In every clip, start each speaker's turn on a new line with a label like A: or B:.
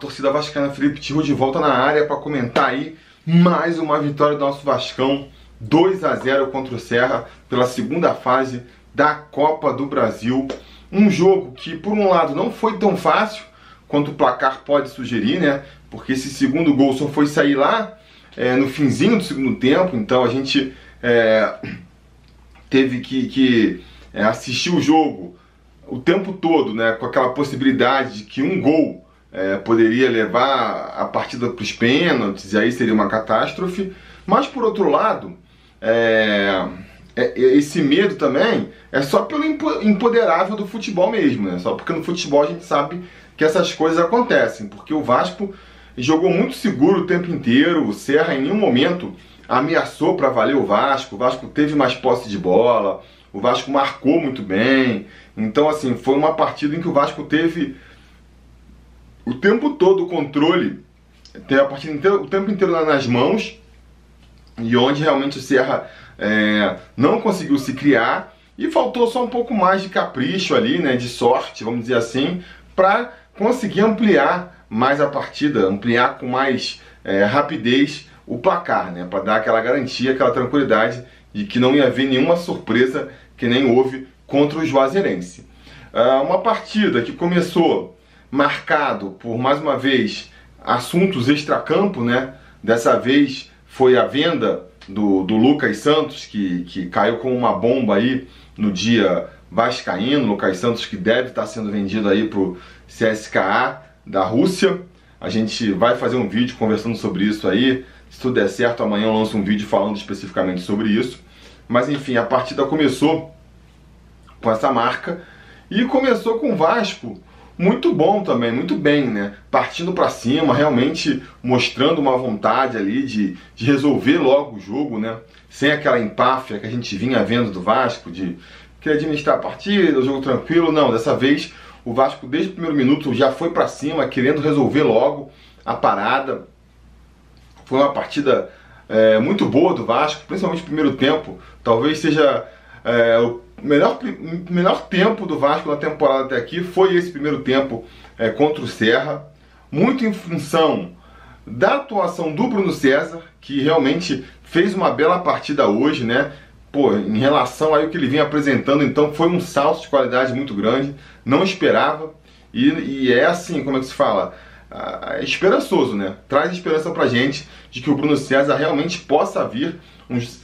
A: torcida vascaína, Felipe Tiru de volta na área para comentar aí mais uma vitória do nosso Vascão, 2-0 contra o Serra pela segunda fase da Copa do Brasil. Um jogo que, por um lado, não foi tão fácil quanto o placar pode sugerir, né? Porque esse segundo gol só foi sair lá no finzinho do segundo tempo, então a gente teve que assistir o jogo o tempo todo, né? Com aquela possibilidade de que um gol poderia levar a partida para os pênaltis, e aí seria uma catástrofe. Mas por outro lado, esse medo também é só pelo imponderável do futebol mesmo, né? Só porque no futebol a gente sabe que essas coisas acontecem, porque o Vasco jogou muito seguro o tempo inteiro, o Serra em nenhum momento ameaçou para valer o Vasco teve mais posse de bola, o Vasco marcou muito bem. Então assim, foi uma partida em que o Vasco teve o tempo todo o controle, teve a partida inteira, o tempo inteiro nas mãos, e onde realmente o Serra não conseguiu se criar, e faltou só um pouco mais de capricho ali, né, de sorte, vamos dizer assim, para conseguir ampliar mais a partida, ampliar com mais rapidez o placar, né, para dar aquela garantia, aquela tranquilidade de que não ia haver nenhuma surpresa que nem houve contra o Juazeirense. Uma partida que começou marcado por, mais uma vez, assuntos extracampo, né? Dessa vez foi a venda do Lucas Santos, que caiu como uma bomba aí no dia vascaíno. Lucas Santos, que deve estar sendo vendido aí para o CSKA da Rússia. A gente vai fazer um vídeo conversando sobre isso aí. Se tudo der certo, amanhã eu lanço um vídeo falando especificamente sobre isso. Mas enfim, a partida começou com essa marca e começou com o Vasco muito bom também, muito bem, né? Partindo para cima, realmente mostrando uma vontade ali de resolver logo o jogo, né? Sem aquela empáfia que a gente vinha vendo do Vasco, de querer administrar a partida, o jogo tranquilo. Não, dessa vez o Vasco desde o primeiro minuto já foi para cima, querendo resolver logo a parada. Foi uma partida muito boa do Vasco, principalmente no primeiro tempo. Talvez seja o melhor tempo do Vasco na temporada até aqui, foi esse primeiro tempo contra o Serra, muito em função da atuação do Bruno César, que realmente fez uma bela partida hoje, né? Pô, em relação aí ao que ele vinha apresentando, então foi um salto de qualidade muito grande, não esperava, e é assim, como é que se fala? Esperançoso, né? Traz esperança pra gente de que o Bruno César realmente possa vir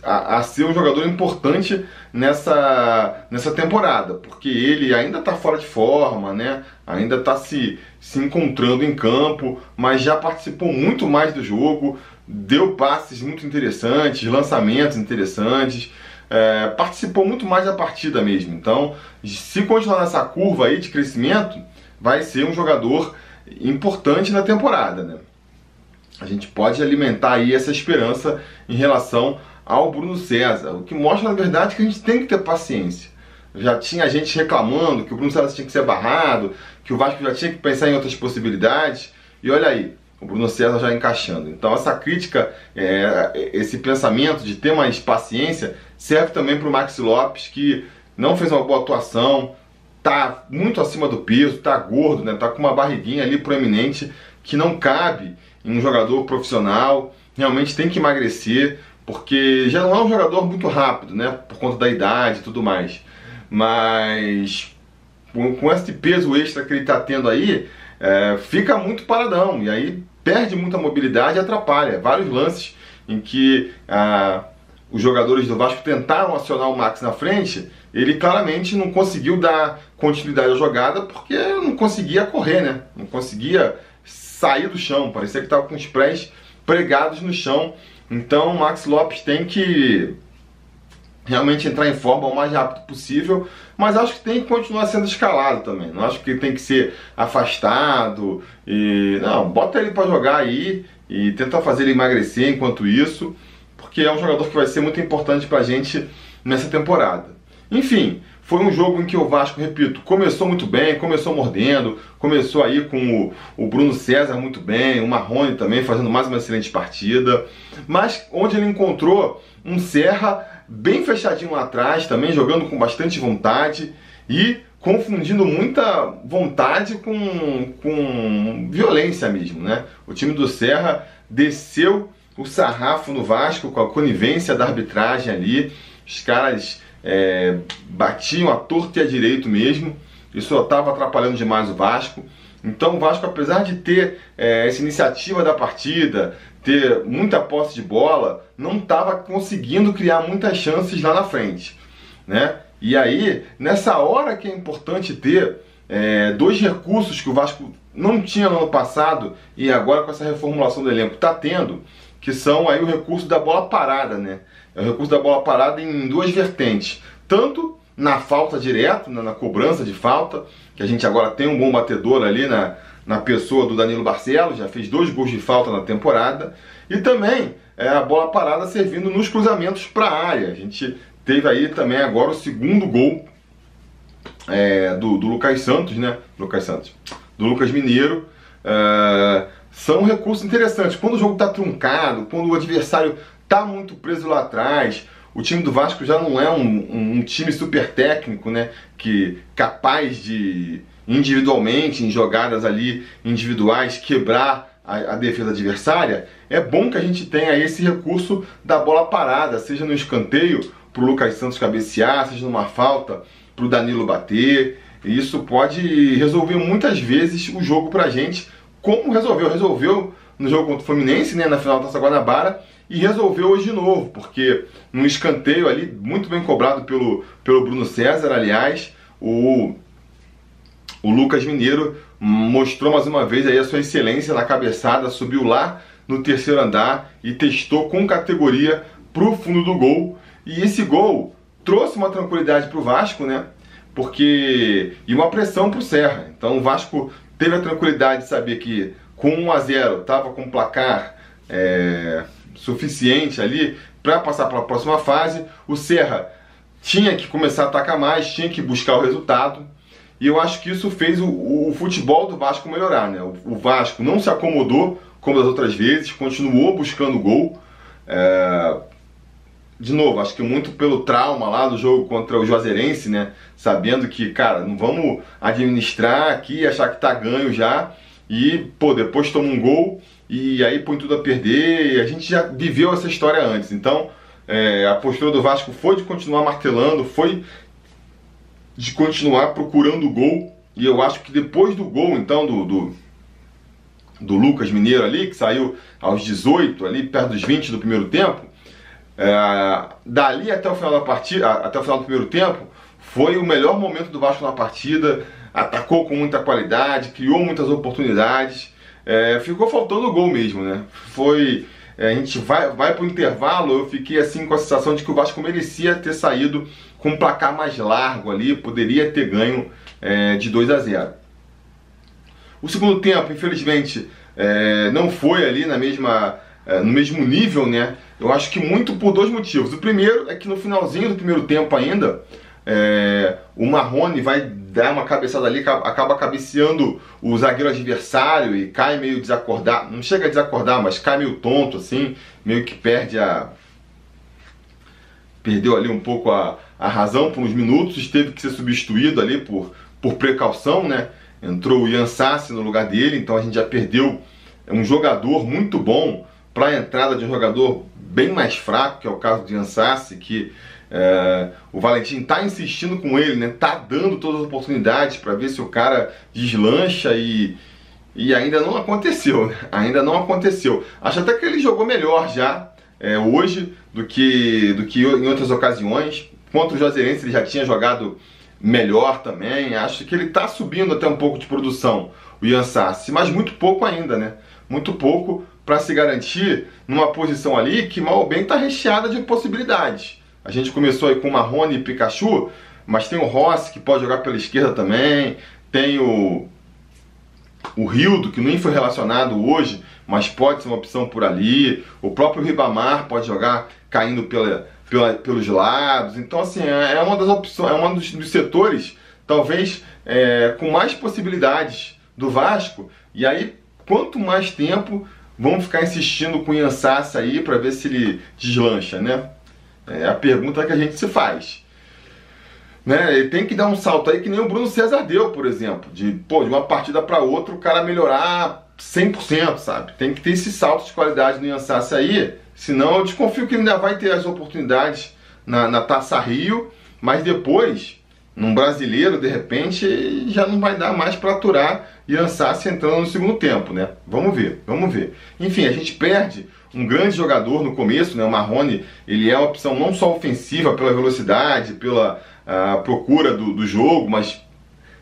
A: a ser um jogador importante nessa temporada, porque ele ainda está fora de forma, né? Ainda está se encontrando em campo, mas já participou muito mais do jogo, deu passes muito interessantes, lançamentos interessantes, participou muito mais da partida mesmo. Então, se continuar nessa curva aí de crescimento, vai ser um jogador importante na temporada, né? A gente pode alimentar aí essa esperança em relação ao Bruno César, o que mostra na verdade que a gente tem que ter paciência. Já tinha gente reclamando que o Bruno César tinha que ser barrado, que o Vasco já tinha que pensar em outras possibilidades, e olha aí, o Bruno César já encaixando. Então essa crítica, esse pensamento de ter mais paciência, serve também para o Maxi Lopes, que não fez uma boa atuação, tá muito acima do peso, tá gordo, né? Tá com uma barriguinha ali proeminente que não cabe em um jogador profissional. Realmente tem que emagrecer, porque já não é um jogador muito rápido, né? Por conta da idade e tudo mais. Mas com esse peso extra que ele tá tendo aí, fica muito paradão, e aí perde muita mobilidade e atrapalha. Vários lances em que os jogadores do Vasco tentaram acionar o Max na frente, ele claramente não conseguiu dar continuidade à jogada porque não conseguia correr, né? Não conseguia sair do chão, parecia que estava com os pés pregados no chão. Então o Maxi Lopes tem que realmente entrar em forma o mais rápido possível, mas acho que tem que continuar sendo escalado também. Não acho que tem que ser afastado, não, bota ele para jogar aí e tenta fazer ele emagrecer enquanto isso, porque é um jogador que vai ser muito importante pra gente nessa temporada. Enfim, foi um jogo em que o Vasco, repito, começou muito bem, começou mordendo, começou aí com o Bruno César muito bem, o Marrone também fazendo mais uma excelente partida, mas onde ele encontrou um Serra bem fechadinho lá atrás, também jogando com bastante vontade, e confundindo muita vontade com violência mesmo, né? O time do Serra desceu o sarrafo no Vasco com a conivência da arbitragem ali. Os caras batiam à torto e à direito mesmo. Isso só estava atrapalhando demais o Vasco. Então o Vasco, apesar de ter essa iniciativa da partida, ter muita posse de bola, não estava conseguindo criar muitas chances lá na frente, né? E aí, nessa hora que é importante ter dois recursos que o Vasco não tinha no ano passado e agora com essa reformulação do elenco está tendo, que são aí o recurso da bola parada, né? É o recurso da bola parada em duas vertentes, tanto na falta direto, na cobrança de falta, que a gente agora tem um bom batedor ali na pessoa do Danilo Barcelos, já fez 2 gols de falta na temporada, e também a bola parada servindo nos cruzamentos para a área. A gente teve aí também agora o segundo gol do Lucas Santos, né? Do Lucas Mineiro. São recursos interessantes. Quando o jogo está truncado, quando o adversário está muito preso lá atrás, o time do Vasco já não é um time super técnico, né? Que capaz de, individualmente, em jogadas ali individuais, quebrar a defesa adversária. É bom que a gente tenha esse recurso da bola parada, seja no escanteio para o Lucas Santos cabecear, seja numa falta para o Danilo bater. E isso pode resolver muitas vezes o jogo para a gente, como resolveu no jogo contra o Fluminense, né, na final da Taça Guanabara, e resolveu hoje de novo, porque num escanteio ali, muito bem cobrado pelo Bruno César, aliás, o Lucas Mineiro mostrou mais uma vez aí a sua excelência na cabeçada, subiu lá no terceiro andar e testou com categoria pro fundo do gol. E esse gol trouxe uma tranquilidade pro Vasco, né? E uma pressão pro Serra. Então o Vasco teve a tranquilidade de saber que com 1 a 0 estava com um placar suficiente ali para passar para a próxima fase. O Serra tinha que começar a atacar mais, tinha que buscar o resultado. E eu acho que isso fez o futebol do Vasco melhorar, né? O Vasco não se acomodou como das outras vezes, continuou buscando gol. De novo, acho que muito pelo trauma lá do jogo contra o Juazeirense, né? Sabendo que, cara, não vamos administrar aqui, achar que tá ganho já. E, depois toma um gol e aí põe tudo a perder. E a gente já viveu essa história antes. Então, a postura do Vasco foi de continuar martelando, foi de continuar procurando o gol. E eu acho que depois do gol, então, do Lucas Mineiro ali, que saiu aos 18, ali perto dos 20 do primeiro tempo, dali até o final da partida, até o final do primeiro tempo, foi o melhor momento do Vasco na partida. Atacou com muita qualidade, criou muitas oportunidades. Ficou faltando o gol mesmo, né? A gente vai pro intervalo, eu fiquei assim com a sensação de que o Vasco merecia ter saído com um placar mais largo ali, poderia ter ganho de 2 a 0. O segundo tempo, infelizmente, não foi ali no mesmo nível, né? Eu acho que muito por 2 motivos. O primeiro é que no finalzinho do primeiro tempo ainda, o Marrone vai dar uma cabeçada ali, acaba cabeceando o zagueiro adversário e cai meio desacordado, não chega a desacordar, mas cai meio tonto assim, meio que perdeu ali um pouco a razão por uns minutos, teve que ser substituído ali por precaução, né? Entrou o Ian Sassi no lugar dele, então a gente já perdeu um jogador muito bom para a entrada de um jogador bem mais fraco, que é o caso do Ian Sassi, que o Valentim tá insistindo com ele, né? Tá dando todas as oportunidades para ver se o cara deslancha e ainda não aconteceu, né? Ainda não aconteceu. Acho até que ele jogou melhor já hoje do que em outras ocasiões. Contra o Juazeirense ele já tinha jogado melhor também. Acho que ele tá subindo até um pouco de produção, o Ian Sassi, mas muito pouco ainda, né? Muito pouco para se garantir numa posição ali que mal ou bem tá recheada de possibilidades. A gente começou aí com o Marrone e Pikachu, mas tem o Rossi que pode jogar pela esquerda também, tem o Rildo, que nem foi relacionado hoje, mas pode ser uma opção por ali, o próprio Ribamar pode jogar caindo pelos lados. Então assim, é uma das opções, é um dos setores talvez com mais possibilidades do Vasco. E aí, quanto mais tempo vamos ficar insistindo com o Ian Sassi aí para ver se ele deslancha, né? É a pergunta que a gente se faz. né? Ele tem que dar um salto aí que nem o Bruno César deu, por exemplo, de uma partida para outra o cara melhorar 100%, sabe? Tem que ter esse salto de qualidade no Ian Sassi aí, senão eu desconfio que ele ainda vai ter as oportunidades na Taça Rio, mas depois, num brasileiro, de repente, já não vai dar mais para aturar Ian Sassi entrando no segundo tempo, né? Vamos ver, vamos ver. Enfim, a gente perde um grande jogador no começo, né? O Marrone, ele é uma opção não só ofensiva pela velocidade, pela procura do jogo, mas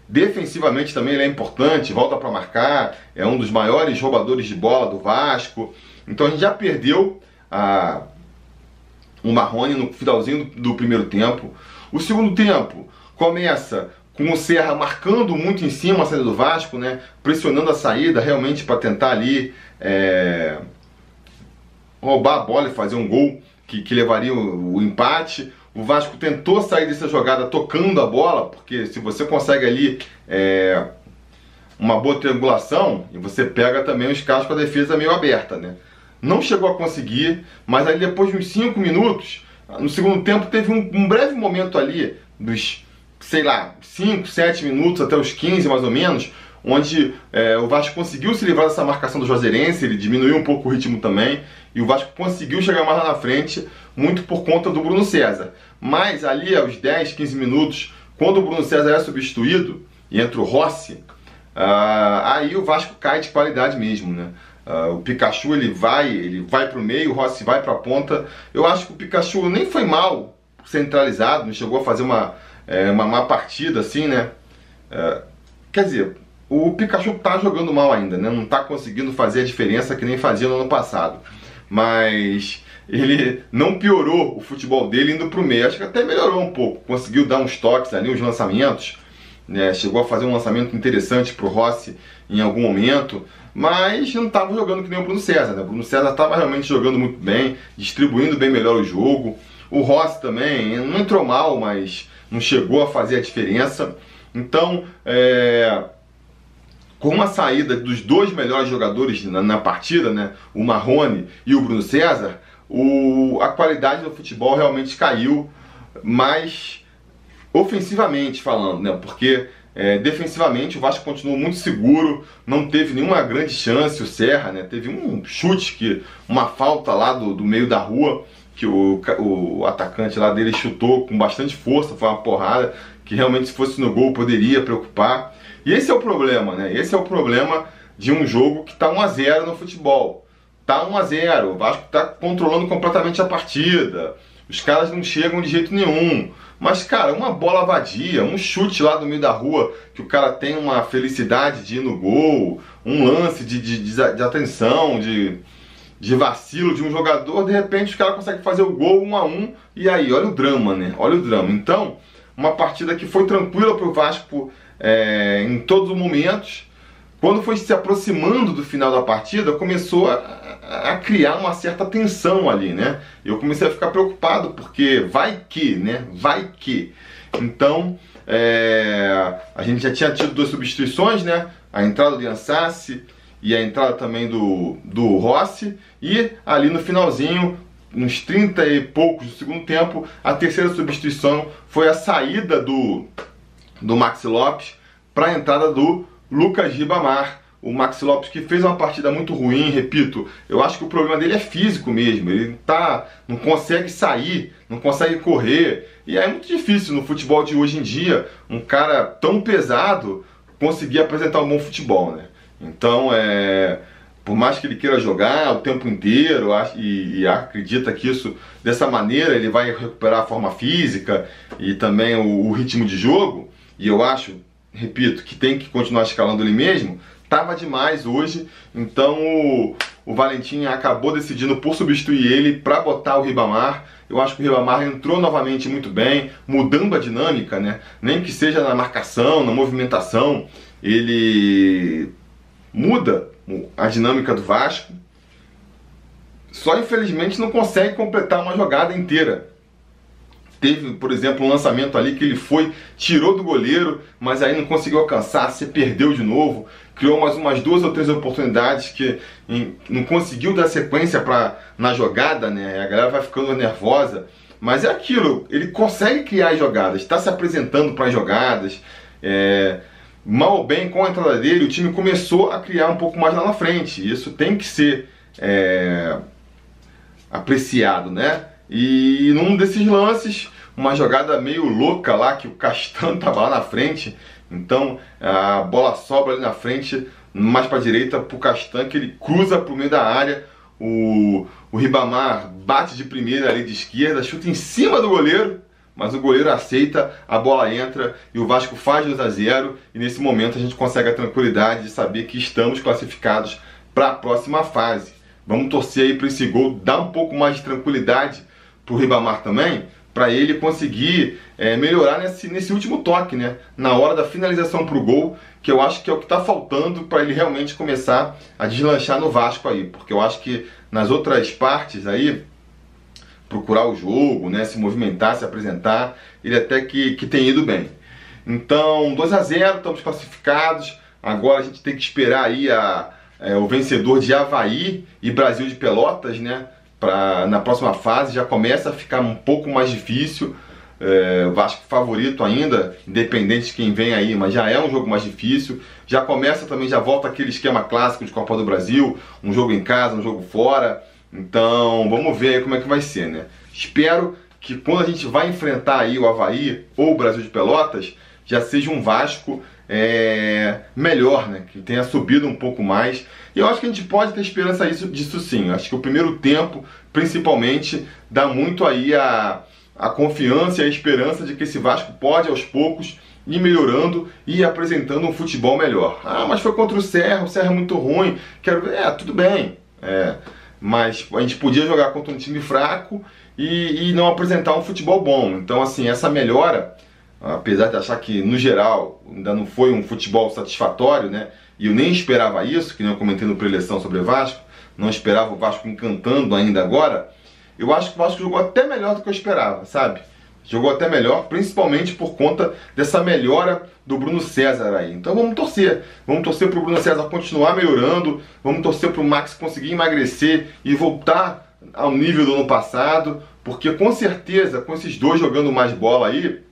A: defensivamente também ele é importante, volta para marcar, é um dos maiores roubadores de bola do Vasco. Então a gente já perdeu o Marrone no finalzinho do primeiro tempo. O segundo tempo começa com o Serra marcando muito em cima a saída do Vasco, né? Pressionando a saída realmente para tentar ali roubar a bola e fazer um gol que levaria o empate. O Vasco tentou sair dessa jogada tocando a bola, porque se você consegue ali uma boa triangulação, e você pega também os caras com a defesa meio aberta, né? Não chegou a conseguir, mas aí depois de uns 5 minutos, no segundo tempo teve um breve momento ali, dos, sei lá, 5, 7 minutos até os 15 mais ou menos, onde o Vasco conseguiu se livrar dessa marcação do Juazeirense, ele diminuiu um pouco o ritmo também, e o Vasco conseguiu chegar mais lá na frente, muito por conta do Bruno César. Mas ali aos 10, 15 minutos, quando o Bruno César é substituído, e entra o Rossi, aí o Vasco cai de qualidade mesmo, né? O Pikachu ele vai para o meio, o Rossi vai para a ponta. Eu acho que o Pikachu nem foi mal centralizado, não chegou a fazer uma má partida assim, né? Quer dizer, o Pikachu tá jogando mal ainda, né? Não tá conseguindo fazer a diferença que nem fazia no ano passado. Mas ele não piorou o futebol dele indo pro meio. Acho que até melhorou um pouco. Conseguiu dar uns toques ali, uns lançamentos, né? Chegou a fazer um lançamento interessante pro Rossi em algum momento. Mas não estava jogando que nem o Bruno César, né? O Bruno César estava realmente jogando muito bem, distribuindo bem melhor o jogo. O Rossi também não entrou mal, mas não chegou a fazer a diferença. Então, com a saída dos dois melhores jogadores na partida, né, o Marrone e o Bruno César, a qualidade do futebol realmente caiu, mas ofensivamente falando, né, porque defensivamente o Vasco continuou muito seguro, não teve nenhuma grande chance. O Serra, né, teve um chute, uma falta lá do meio da rua, que o atacante lá dele chutou com bastante força, foi uma porrada, que realmente se fosse no gol poderia preocupar. E esse é o problema, né? Esse é o problema de um jogo que está 1 a 0 no futebol. Tá 1 a 0, o Vasco está controlando completamente a partida, os caras não chegam de jeito nenhum. Mas, cara, uma bola vadia, um chute lá do meio da rua, que o cara tem uma felicidade de ir no gol, um lance de atenção, de vacilo de um jogador, de repente os caras conseguem fazer o gol 1 a 1, e aí, olha o drama, né? Olha o drama. Então, uma partida que foi tranquila para o Vasco em todos os momentos. Quando foi se aproximando do final da partida, começou a criar uma certa tensão ali, né? Eu comecei a ficar preocupado, porque vai que, né? Vai que. Então, a gente já tinha tido 2 substituições, né? A entrada do Ian Sassi e a entrada também do Rossi. E ali no finalzinho, nos 30 e poucos do segundo tempo, a terceira substituição foi a saída do Maxi Lopes para a entrada do Lucas Ribamar. O Maxi Lopes, que fez uma partida muito ruim, repito, eu acho que o problema dele é físico mesmo. Ele não consegue sair, não consegue correr. E é muito difícil no futebol de hoje em dia um cara tão pesado conseguir apresentar um bom futebol, né? Então, por mais que ele queira jogar o tempo inteiro e acredita que isso, dessa maneira, ele vai recuperar a forma física e também o ritmo de jogo, e eu acho, repito, que tem que continuar escalando ele mesmo, estava demais hoje. Então o Valentim acabou decidindo por substituir ele para botar o Ribamar. Eu acho que o Ribamar entrou novamente muito bem, mudando a dinâmica, né? Nem que seja na marcação, na movimentação, ele muda a dinâmica do Vasco. Só infelizmente não consegue completar uma jogada inteira. Teve, por exemplo, um lançamento ali que ele tirou do goleiro, mas aí não conseguiu alcançar, se perdeu de novo. Criou mais umas 2 ou 3 oportunidades que não conseguiu dar sequência na jogada, né? A galera vai ficando nervosa. Mas é aquilo, ele consegue criar as jogadas, está se apresentando para as jogadas. Mal ou bem, com a entrada dele, o time começou a criar um pouco mais lá na frente. Isso tem que ser apreciado, né? E num desses lances, uma jogada meio louca lá, que o Castan estava lá na frente. Então a bola sobra ali na frente, mais para a direita, para o Castan, que ele cruza para o meio da área. O Ribamar bate de primeira ali de esquerda, chuta em cima do goleiro, mas o goleiro aceita, a bola entra e o Vasco faz 2-0. E nesse momento a gente consegue a tranquilidade de saber que estamos classificados para a próxima fase. Vamos torcer aí para esse gol dar um pouco mais de tranquilidade para o Ribamar também, para ele conseguir melhorar nesse último toque, né? Na hora da finalização para o gol, que eu acho que é o que está faltando para ele realmente começar a deslanchar no Vasco aí, porque eu acho que nas outras partes aí, procurar o jogo, né, se movimentar, se apresentar, ele até que tem ido bem. Então, 2-0, estamos classificados. Agora a gente tem que esperar aí o vencedor de Avaí e Brasil de Pelotas, né? Na próxima fase já começa a ficar um pouco mais difícil. O Vasco favorito ainda, independente de quem vem aí, mas já é um jogo mais difícil. Já começa também, já volta aquele esquema clássico de Copa do Brasil, um jogo em casa, um jogo fora. Então vamos ver aí como é que vai ser, né? Espero que quando a gente vai enfrentar aí o Avaí ou o Brasil de Pelotas, já seja um Vasco melhor, né? Que tenha subido um pouco mais. E eu acho que a gente pode ter esperança disso sim. Eu acho que o primeiro tempo, principalmente, dá muito aí a confiança e a esperança de que esse Vasco pode, aos poucos, ir melhorando e apresentando um futebol melhor. Ah, mas foi contra o Serra é muito ruim. Tudo bem. Mas a gente podia jogar contra um time fraco e não apresentar um futebol bom. Então, assim, essa melhora, apesar de achar que, no geral, ainda não foi um futebol satisfatório, né? E eu nem esperava isso, que nem eu comentei no pré-eleição sobre o Vasco, não esperava o Vasco encantando ainda agora. Eu acho que o Vasco jogou até melhor do que eu esperava, sabe? Jogou até melhor, principalmente por conta dessa melhora do Bruno César aí. Então vamos torcer para o Bruno César continuar melhorando, vamos torcer para o Max conseguir emagrecer e voltar ao nível do ano passado, porque com certeza, com esses dois jogando mais bola aí,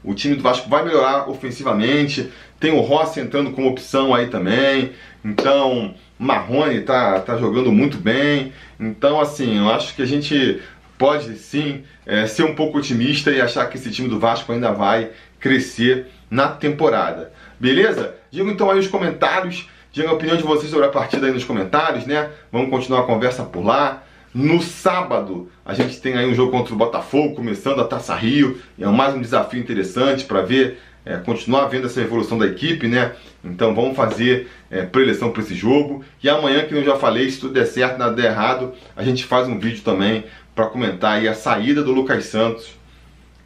A: o time do Vasco vai melhorar ofensivamente. Tem o Rossi entrando como opção aí também. Então, Marrone tá jogando muito bem. Então, assim, eu acho que a gente pode sim ser um pouco otimista e achar que esse time do Vasco ainda vai crescer na temporada. Beleza? Digam então aí nos comentários, digam a opinião de vocês sobre a partida aí nos comentários, né? Vamos continuar a conversa por lá. No sábado, a gente tem aí um jogo contra o Botafogo, começando a Taça Rio. É mais um desafio interessante para ver, continuar vendo essa evolução da equipe, né? Então vamos fazer pré-eleição para esse jogo. E amanhã, que eu já falei, se tudo der certo, nada der errado, a gente faz um vídeo também para comentar aí a saída do Lucas Santos.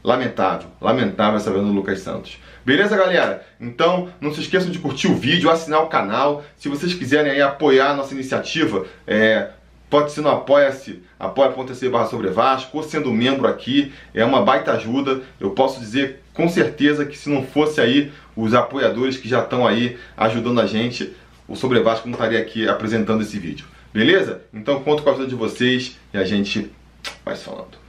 A: Lamentável essa venda do Lucas Santos. Beleza, galera? Então, não se esqueçam de curtir o vídeo, assinar o canal. Se vocês quiserem aí apoiar a nossa iniciativa, pode ser no Apoia-se, apoia.se/sobrevasco, ou sendo membro aqui, é uma baita ajuda. Eu posso dizer com certeza que se não fosse aí os apoiadores que já estão aí ajudando a gente, o Sobre Vasco não estaria aqui apresentando esse vídeo. Beleza? Então conto com a ajuda de vocês e a gente vai se falando.